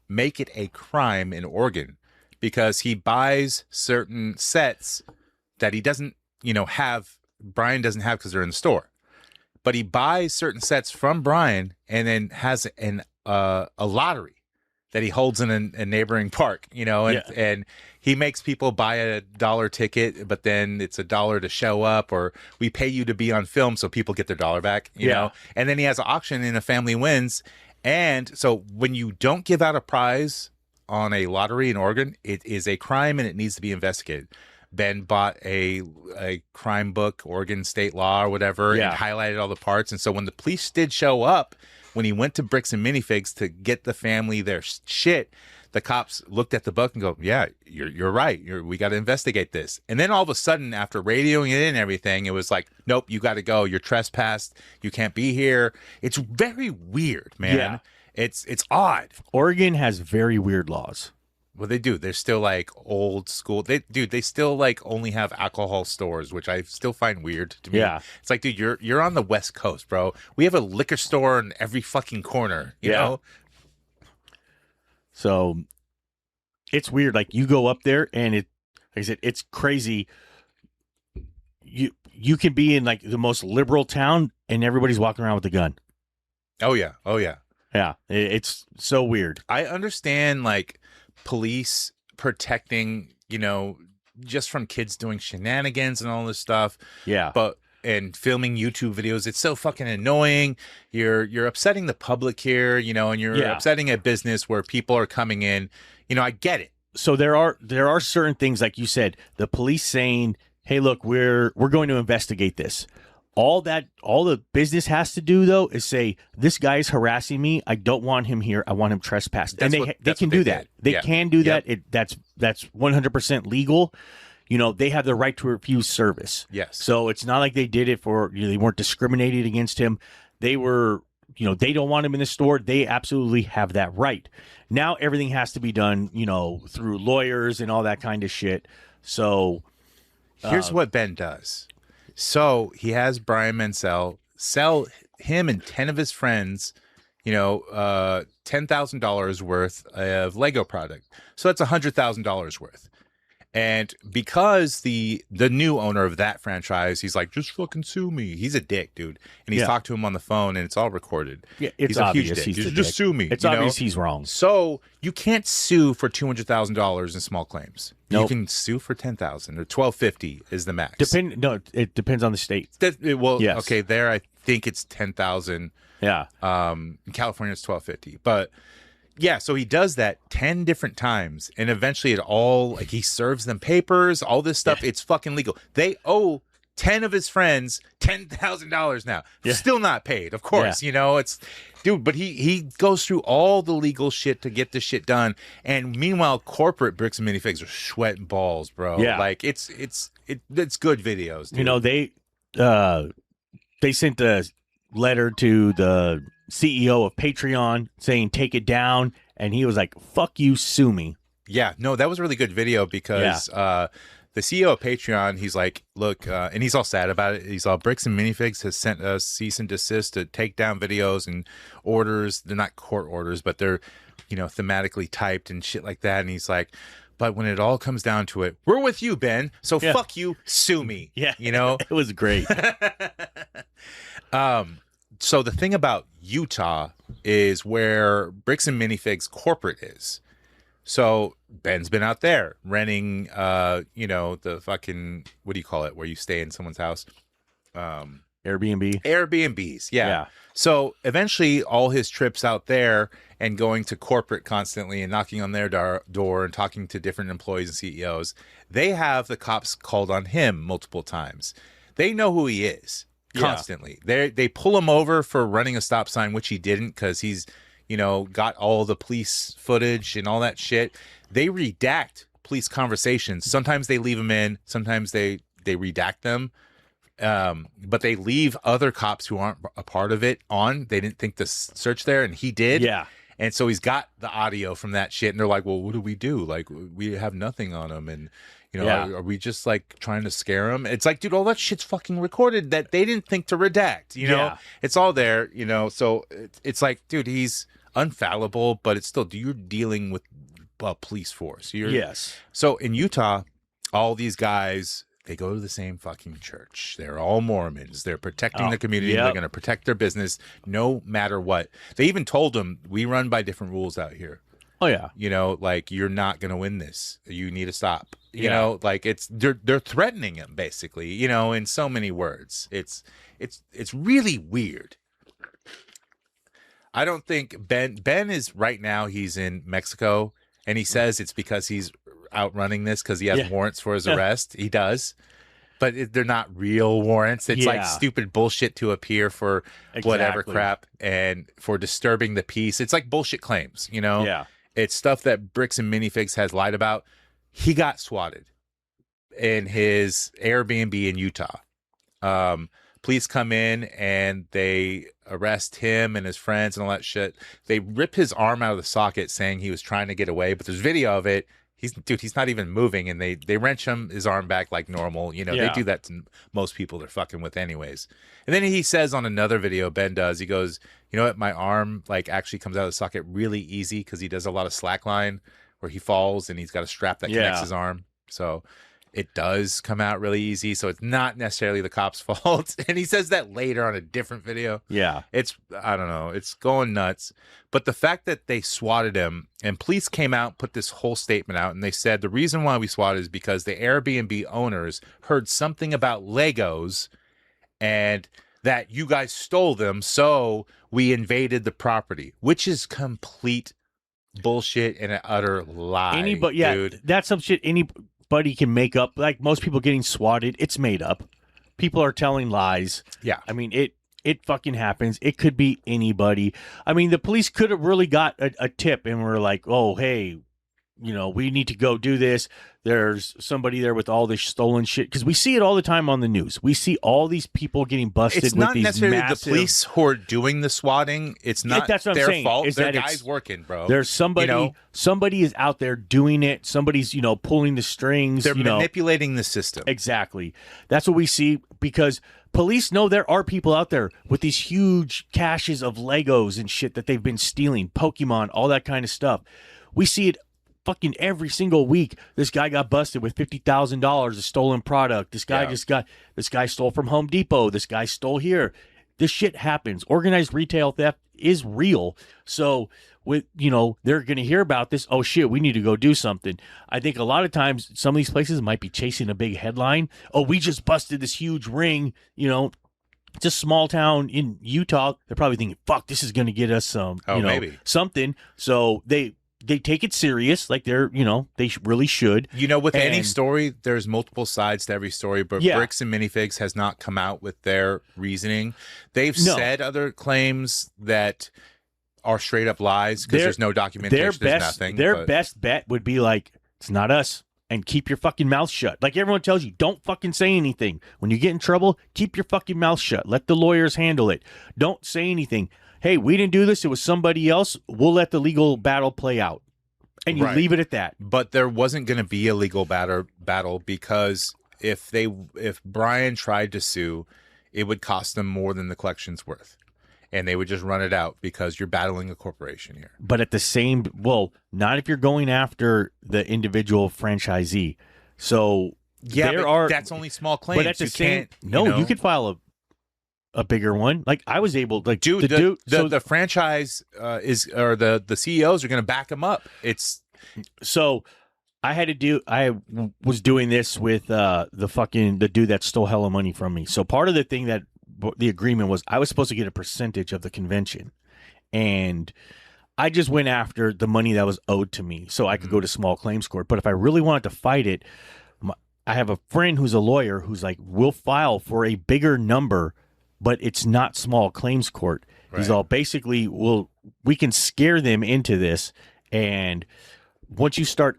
make it a crime in Oregon because he buys certain sets that he doesn't, have. Brian doesn't have because they're in the store, but he buys certain sets from Brian and then has a lottery that he holds in a neighboring park, and he makes people buy a $1 ticket, but then it's $1 to show up, or we pay you to be on film so people get their $1 back, you know? And then he has an auction and a family wins. And so when you don't give out a prize on a lottery in Oregon, it is a crime and it needs to be investigated. Ben bought a crime book, Oregon state law or whatever, and highlighted all the parts. And so when the police did show up, when he went to Bricks and Minifigs to get the family their shit, the cops looked at the book and go, yeah, you're right. We got to investigate this. And then all of a sudden, after radioing it in and everything, it was like, nope, you got to go. You're trespassed. You can't be here. It's very weird, man. Yeah. It's odd. Oregon has very weird laws. Well, they do. They're still like old school. They still like only have alcohol stores, which I still find weird to me. Yeah. It's like, dude, you're on the West Coast, bro. We have a liquor store in every fucking corner, you know? So it's weird. Like you go up there and like I said, it's crazy. You can be in like the most liberal town and everybody's walking around with a gun. Oh yeah. Oh yeah. Yeah. It's so weird. I understand like police protecting, just from kids doing shenanigans and all this stuff. Yeah. And filming YouTube videos, it's so fucking annoying. You're upsetting the public here, and you're upsetting a business where people are coming in. I get it. So there are certain things, like you said, the police saying, "Hey, look, we're going to investigate this." All the business has to do though is say, "This guy's harassing me. I don't want him here. I want him trespassed." And they can do that. They can do that. That's 100% legal. They have the right to refuse service. Yes. So it's not like they did it for, they weren't discriminated against him. They were, they don't want him in the store. They absolutely have that right. Now everything has to be done, through lawyers and all that kind of shit. So here's what Ben does. So he has Brian Mansell sell him and 10 of his friends, $10,000 worth of Lego product. So that's $100,000 worth. And because the new owner of that franchise, he's like, just fucking sue me. He's a dick, dude. And he's talked to him on the phone, and it's all recorded. Yeah, it's he's obvious a huge dick. he's the Just dick. sue me. It's obvious he's wrong. So you can't sue for $200,000 in small claims. Nope. You can sue for $10,000 or $1,250 is the max. It depends on the state. Yes. Okay, there I think it's $10,000. Yeah. In California it's $1,250. But yeah, so he does that 10 different times, and eventually it all, like, he serves them papers, all this stuff. It's fucking legal. They owe 10 of his friends $10,000 now. Still not paid, of course. It's, dude, but he goes through all the legal shit to get this shit done. And meanwhile, corporate Bricks and Minifigs are sweating balls, bro. Yeah. Like, it's good videos, dude. They sent a letter to the CEO of Patreon saying take it down, and he was like, fuck you, sue me. Yeah, no, that was a really good video because the CEO of Patreon, he's like, look, and he's all sad about it. He's all, Bricks and Minifigs has sent us cease and desist to take down videos and orders. They're not court orders, but they're, thematically typed and shit like that. And he's like, but when it all comes down to it, we're with you, Ben. So fuck you, sue me. Yeah, It was great. So the thing about Utah is where Bricks and Minifigs corporate is. So Ben's been out there renting, the fucking, what do you call it, where you stay in someone's house? Airbnbs, yeah. So eventually all his trips out there and going to corporate constantly and knocking on their door and talking to different employees and CEOs, they have the cops called on him multiple times. They know who he is. Constantly. They pull him over for running a stop sign, which he didn't because he's, got all the police footage and all that shit. They redact police conversations. Sometimes they leave them in. Sometimes they redact them. But they leave other cops who aren't a part of it on. They didn't think to search there, and he did. Yeah. And so he's got the audio from that shit, and they're like, well, what do we do? Like, we have nothing on him, and are we just like trying to scare him? It's like, dude, all that shit's fucking recorded that they didn't think to redact, It's all there, so it's like, dude, he's unfallible, but it's still, you're dealing with a police force. Yes. So in Utah, all these guys, they go to the same fucking church. They're all Mormons. They're protecting the community. They're going to protect their business no matter what. They even told them, we run by different rules out here. Oh yeah. Like, you're not going to win this. You need to stop. Like, they're threatening him basically, in so many words. It's really weird. I don't think Ben is right now, he's in Mexico, and he says it's because he's outrunning this because he has warrants for his arrest. He does. But they're not real warrants. It's like stupid bullshit to appear for whatever crap and for disturbing the peace. It's like bullshit claims, Yeah. It's stuff that Bricks and Minifigs has lied about. He got swatted in his Airbnb in Utah. Police come in and they arrest him and his friends and all that shit. They rip his arm out of the socket saying he was trying to get away, but there's video of it. He's not even moving, and they wrench his arm back like normal. They do that to most people they're fucking with anyways. And then he says on another video, Ben does, he goes, you know what, my arm like actually comes out of the socket really easy because he does a lot of slackline where he falls and he's got a strap that connects his arm. So it does come out really easy. So it's not necessarily the cop's fault. And he says that later on a different video. Yeah. I don't know. It's going nuts. But the fact that they swatted him and police came out, put this whole statement out, and they said the reason why we swatted is because the Airbnb owners heard something about Legos and that you guys stole them. So we invaded the property, which is complete bullshit and an utter lie. Dude. That's some shit anybody can make up. Like most people getting swatted, it's made up. People are telling lies. Yeah. I mean, it fucking happens. It could be anybody. I mean, the police could have really got a tip and were like, oh, hey, we need to go do this. There's somebody there with all this stolen shit. Because we see it all the time on the news. We see all these people getting busted It's with not these necessarily massive... the police who are doing the swatting. It's not that's what I'm their saying, fault. is Their that it's- guys working, bro. There's somebody, somebody is out there doing it. Somebody's, pulling the strings. They're manipulating the system. Exactly. That's what we see because police know there are people out there with these huge caches of Legos and shit that they've been stealing, Pokemon, all that kind of stuff. We see it fucking every single week. This guy got busted with $50,000 of stolen product. This guy stole from Home Depot. This guy stole here. This shit happens. Organized retail theft is real. So they're going to hear about this. Oh shit, we need to go do something. I think a lot of times some of these places might be chasing a big headline. Oh, we just busted this huge ring. It's a small town in Utah. They're probably thinking, fuck, this is going to get us some, maybe something. So they take it serious, like they really should. With any story, there's multiple sides to every story, but Bricks and Minifigs has not come out with their reasoning. They've said other claims that are straight up lies because there's no documentation, there's nothing. Their best bet would be like, it's not us, and keep your fucking mouth shut. Like everyone tells you, don't fucking say anything. When you get in trouble, keep your fucking mouth shut. Let the lawyers handle it. Don't say anything. Hey, we didn't do this. It was somebody else. We'll let the legal battle play out. And you leave it at that. But there wasn't going to be a legal battle because if Brian tried to sue, it would cost them more than the collection's worth. And they would just run it out because you're battling a corporation here. But at the same, not if you're going after the individual franchisee. So that's only small claims. But at the same, you could file a bigger one. Like I was able, like the franchise the CEOs are going to back them up. So I was doing this with the dude that stole hella money from me. So part of the thing that the agreement was I was supposed to get a percentage of the convention, and I just went after the money that was owed to me so I could go to small claims court. But if I really wanted to fight it, I have a friend who's a lawyer who's like, we'll file for a bigger number, but it's not small claims court. Right. He's all basically, we can scare them into this. And once you start,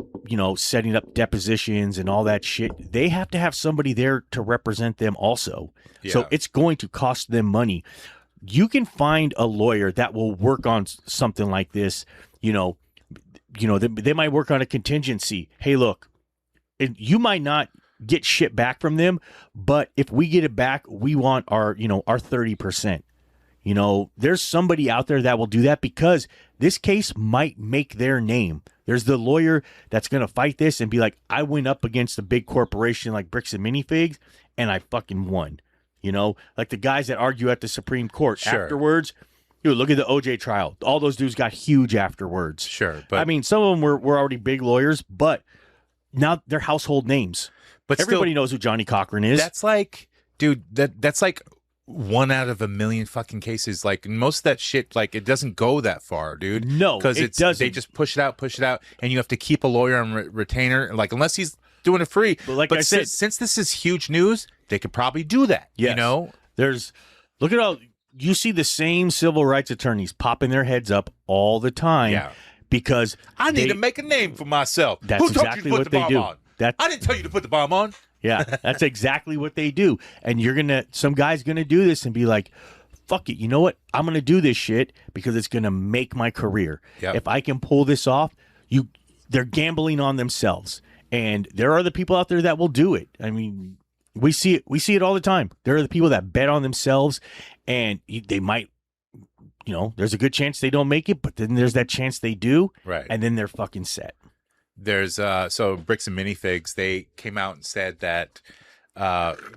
setting up depositions and all that shit, they have to have somebody there to represent them also. Yeah. So it's going to cost them money. You can find a lawyer that will work on something like this. They might work on a contingency. Hey, look, you might not get shit back from them, but if we get it back, we want our 30%. There's somebody out there that will do that because this case might make their name. There's the lawyer that's going to fight this and be like, I went up against a big corporation like Bricks and Minifigs and I fucking won. Like the guys that argue at the Supreme Court afterwards. Look at the OJ trial. All those dudes got huge afterwards. Sure. But I mean, some of them were already big lawyers, but now they're household names. But everybody knows who Johnny Cochran is. That's like, dude, that's like 1 out of a million fucking cases. Like most of that shit, like it doesn't go that far, dude. No, because it doesn't. They just push it out, and you have to keep a lawyer on retainer. Like unless he's doing it free. But I said, since this is huge news, they could probably do that. Yes. Look at all you see the same civil rights attorneys popping their heads up all the time. Yeah. Because I need to make a name for myself. That's Who told exactly you to what put the they bomb do. on? I didn't tell you to put the bomb on. Yeah, that's exactly what they do. And some guy's gonna do this and be like, fuck it, you know what? I'm gonna do this shit because it's gonna make my career. Yep. If I can pull this off, they're gambling on themselves. And there are the people out there that will do it. I mean, we see it all the time. There are the people that bet on themselves and they might, there's a good chance they don't make it, but then there's that chance they do. Right. And then they're fucking set. There's so Bricks and Minifigs, they came out and said that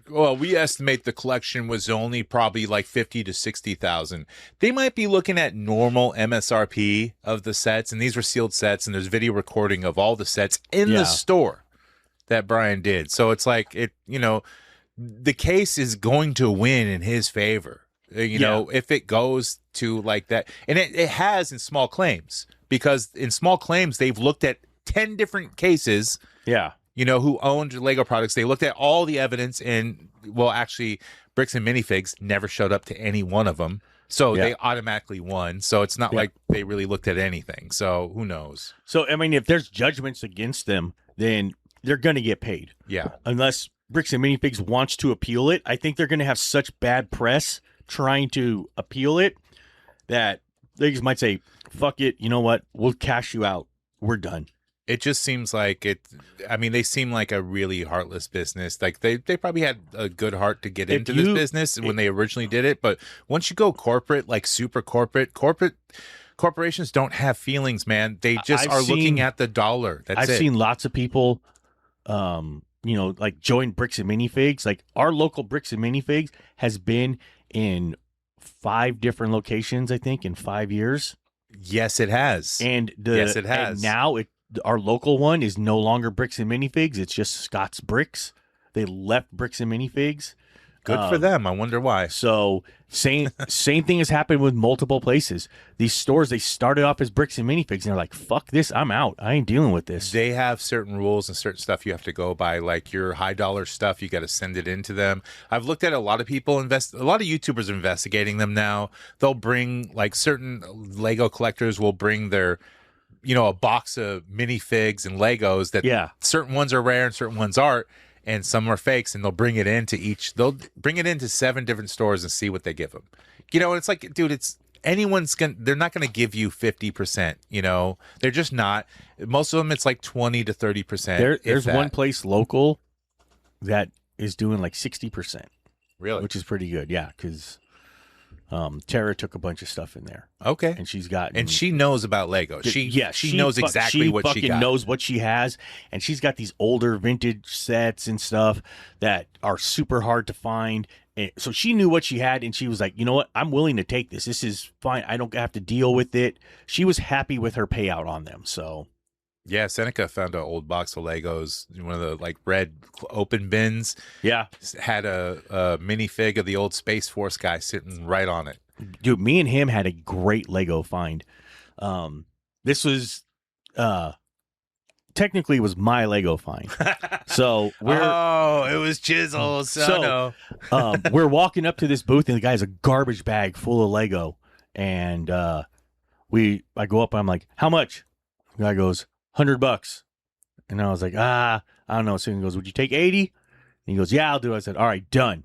we estimate the collection was only probably like 50 to 60,000. They might be looking at normal MSRP of the sets, and these were sealed sets, and there's video recording of all the sets in the store that Brian did. So it's like the case is going to win in his favor. If it goes to like that, and it has in small claims, because in small claims they've looked at 10 different cases. Yeah. Who owned Lego products. They looked at all the evidence, and actually Bricks and Minifigs never showed up to any one of them. So Yeah. they automatically won. So it's not like they really looked at anything. So who knows? So, I mean, if there's judgments against them, then they're going to get paid. Yeah. Unless Bricks and Minifigs wants to appeal it. I think they're going to have such bad press trying to appeal it that they just might say, fuck it, you know what? We'll cash you out. We're done. It just seems like it. I mean, they seem like a really heartless business. Like they probably had a good heart to get into this business when they originally did it. But once you go corporate, like super corporations don't have feelings, man. They just looking at the dollar. That's I've seen lots of people, like join Bricks and Minifigs. Like our local Bricks and Minifigs has been in 5 different locations, I think, in 5 years. Yes, it has. And yes, it has. And now our local one is no longer Bricks and Minifigs. It's just Scott's Bricks. They left Bricks and Minifigs. Good for them. I wonder why. So same thing has happened with multiple places. These stores, they started off as Bricks and Minifigs, and they're like, fuck this, I'm out. I ain't dealing with this. They have certain rules and certain stuff you have to go by, like your high dollar stuff. You got to send it into them. I've looked at a lot of people a lot of YouTubers investigating them now. They'll bring like certain Lego collectors will bring their, a box of minifigs and Legos that certain ones are rare and certain ones aren't. And some are fakes, and they'll bring it into they'll bring it into 7 different stores and see what they give them. And it's like, dude, they're not going to give you 50%, they're just not. Most of them, it's like 20 to 30%. There's one place local that is doing like 60%. Really? Which is pretty good. Yeah. Cause, Tara took a bunch of stuff in there. Okay. And she knows about Lego. She knows exactly what she got. She knows what she has. And she's got these older vintage sets and stuff that are super hard to find. And so she knew what she had, and she was like, you know what? I'm willing to take this. This is fine. I don't have to deal with it. She was happy with her payout on them. So yeah, Seneca found an old box of Legos, one of the like red open bins. Yeah. Had a minifig of the old Space Force guy sitting right on it. Dude, me and him had a great Lego find. This was technically was my Lego find. So it was Chizzle. So we're walking up to this booth, and the guy has a garbage bag full of Lego. And I go up and I'm like, how much? The guy goes, $100. And I was like, I don't know. So he goes, would you take 80? And he goes, yeah, I'll do it. I said, all right, done.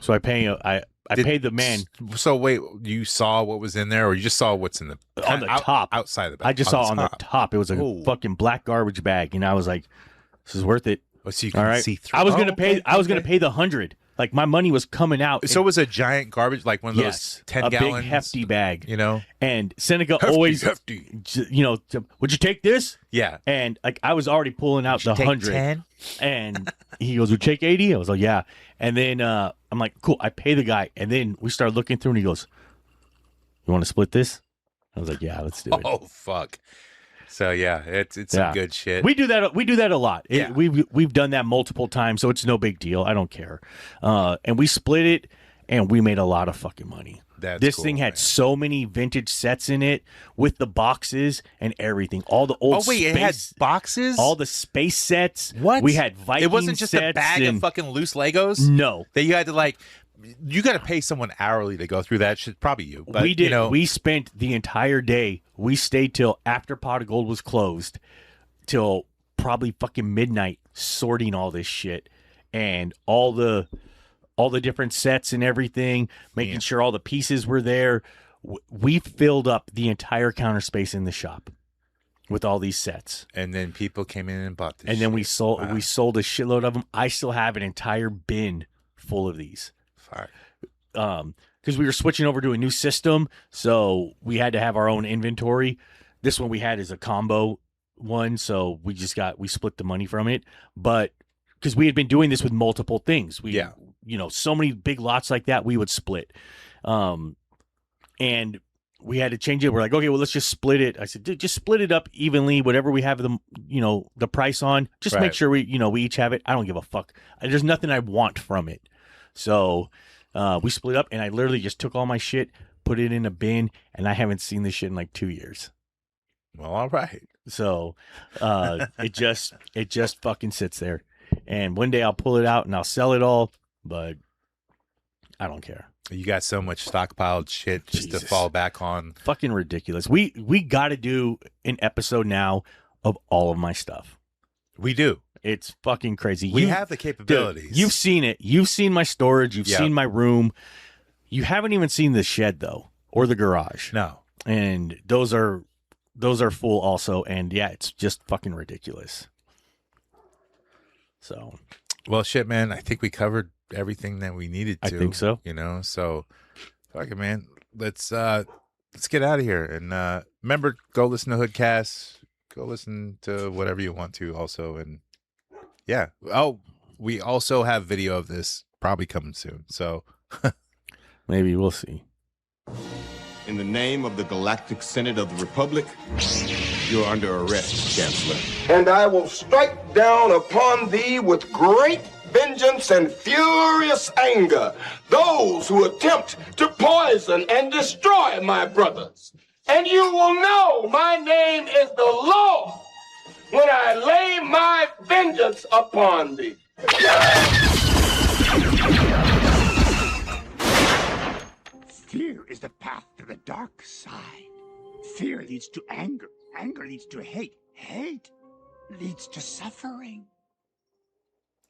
So I paid the man. So wait, you saw what was in there, or you just saw what's in the on the top outside of the bag? I just saw on the top. It was a fucking black garbage bag, and I was like, this is worth it. Oh, so you can see through. I was gonna pay. I was gonna pay the $100. Like my money was coming out. So it was a giant garbage, like one of those 10 gallons, big hefty bag. And Seneca hefty. Would you take this? Yeah. And like I was already pulling out the 100. 10? And he goes, "Would you take 80?" I was like, "Yeah." And then I'm like, "Cool." I pay the guy, and then we start looking through, and he goes, "You want to split this?" I was like, "Yeah, let's do it." Oh fuck. So yeah, it's some good shit. We do that. We do that a lot. Yeah. We've done that multiple times, so it's no big deal. I don't care. And we split it, and we made a lot of fucking money. This thing had so many vintage sets in it with the boxes and everything. All the old it had boxes? All the space sets. What? We had Viking. It wasn't just a bag of fucking loose Legos? No. That you had to you got to pay someone hourly to go through that shit. Probably you. But, we did. We spent the entire day. We stayed till after Pot of Gold was closed, till probably fucking midnight, sorting all this shit and all the different sets and everything, making sure all the pieces were there. We filled up the entire counter space in the shop with all these sets. And then people came in and bought this. And then we sold a shitload of them. I still have an entire bin full of these. Because we were switching over to a new system, so we had to have our own inventory. This one we had is a combo one, so we split the money from it. But because we had been doing this with multiple things, so many big lots like that, we would split. And we had to change it. We're like, okay, well, let's just split it. I said, just split it up evenly, whatever we have the price on. Just make sure we each have it. I don't give a fuck. There's nothing I want from it. So we split up, and I literally just took all my shit, put it in a bin, and I haven't seen this shit in like 2 years. Well, all right. So it just fucking sits there. And one day I'll pull it out and I'll sell it all, but I don't care. You got so much stockpiled shit just to Jesus. fall back on. Fucking ridiculous. We got to do an episode now of all of my stuff. We do. It's fucking crazy. We have the capabilities. Dude, you've seen it. You've seen my storage. You've Yeah. seen my room. You haven't even seen the shed though, or the garage. No. And those are full also. And yeah, it's just fucking ridiculous. So, Well, shit, man. I think we covered everything that we needed to. I think so. You know, so fuck it, man. Let's get out of here. And remember, go listen to Hoodcast. Go listen to whatever you want to also. And yeah. Oh, we also have video of this probably coming soon. So maybe we'll see. In the name of the Galactic Senate of the Republic, you're under arrest, Chancellor. And I will strike down upon thee with great vengeance and furious anger those who attempt to poison and destroy my brothers. And you will know my name is the Lord when I lay my vengeance upon thee. Fear is the path to the dark side. Fear leads to anger. Anger leads to hate. Hate leads to suffering.